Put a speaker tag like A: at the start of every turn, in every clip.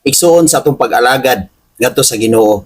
A: Igsuon sa atong pag-alagad ngadto sa Ginoo,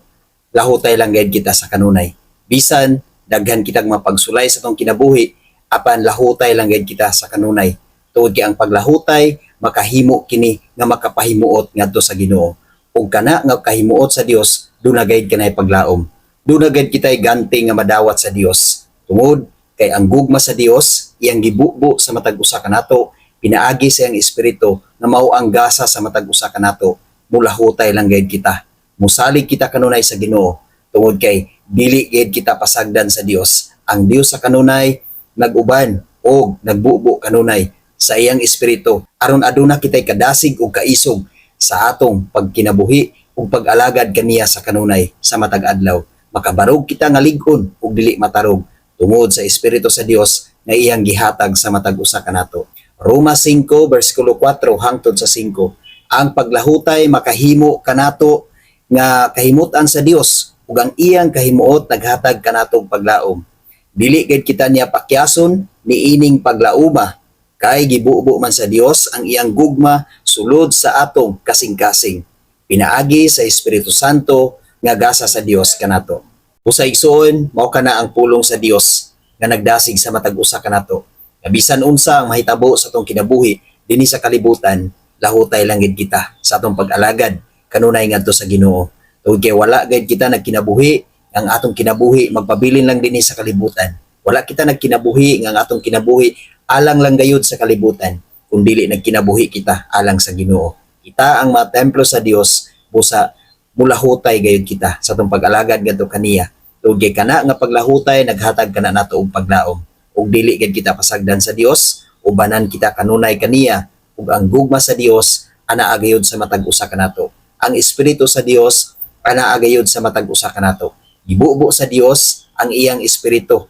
A: lahutay lang gayud kita sa kanunay. Bisan daghan kitag mapagsulay sa atong kinabuhi, apan lahutay lang gayud kita sa kanunay. Tungod kay ang paglahutay makahimo kini nga makapahimuot ngadto sa Ginoo. Ug kana nga kahimuot sa Dios, duna gayud kanay paglaom. Duna gayud kitay ganti nga madawat sa Dios. Tungod kay ang gugma sa Dios iyang gibubo sa matag usa kanato, pinaagi sa iyang espiritu nga mao ang gasa sa matag usa kanato. Mulahutay lang gayud kita. Musalig kita kanunay sa Ginoo. Tungod kay dili gayud kita pasagdan sa Dios. Ang Dios sa kanunay nag-uban o nagbubo kanunay sa iyang espiritu aron aduna kitay kadasig ug kaisog sa atong pagkinabuhi ug pag-alagad kaniya sa kanunay sa matag adlaw. Makabarog kita nga lig-on ug dili matarog tungod sa espiritu sa Dios nga iyang gihatag sa matag usa kanato. Roma 5 versikulo 4 hangtod sa 5. Ang paglahutay makahimo kanato nga kahimutan sa Dios ug ang iyang kahimuot naghatag kanatong paglaom. Dili gid kita niya pakyason ni ining paglauma kay gibubo man sa Dios ang iyang gugma sulod sa atong kasing-kasing. Pinaagi sa Espiritu Santo nga gasa sa Dios kanato. Usa igsoon mao kana ang pulong sa Dios nga nagdasig sa matag usa kanato. Bisan unsa ang mahitabo sa atong kinabuhi dinhi sa kalibutan, lahutay lang gid kita sa atong pag-alagad kanunay ngadto sa Ginoo. Tungod kay wala gid kita nagkinabuhi, ang atong kinabuhi magpabilin lang dinhi sa kalibutan. Wala kita nagkinabuhi nga ang atong kinabuhi alang lang gayud sa kalibutan, kung dili nagkinabuhi kita alang sa Ginoo. Kita ang matemplo sa Dios, busa mulahutay gayud kita sa atong pag-alagad ngadto kaniya. Tungod kay kana nga paglahutay naghatag kana nato og paglaom. Ug dili gid kita pasagdan sa Dios, ubanan kita kanunay kaniya, ug ang gugma sa Dios anaa gayud sa matag usa kanato. Ang espiritu sa Dios anaa gayud sa matag usa kanato. Gibubo sa Dios ang iyang espiritu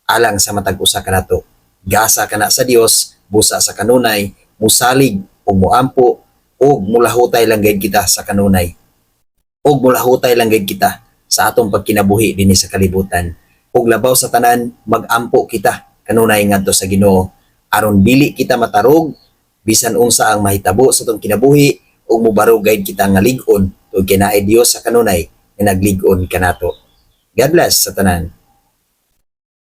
A: alang sa matag usa kanato. Gasa kana sa Dios busa sa kanunay, musalig ug muampo ug mulahutay lang gayud kita sa kanunay. Ug mulahutay lang gayud kita sa atong pagkinabuhi dinhi sa kalibutan. Ug labaw sa tanan magampo kita kanunay ngadto sa Ginoo aron dili kita matarog bisan unsa ang mahitabo sa atong kinabuhi ug mubarog gayud kita nga lig-on tungod kay naay Dios sa kanunay nga naglig-on kanato. God bless sa tanan.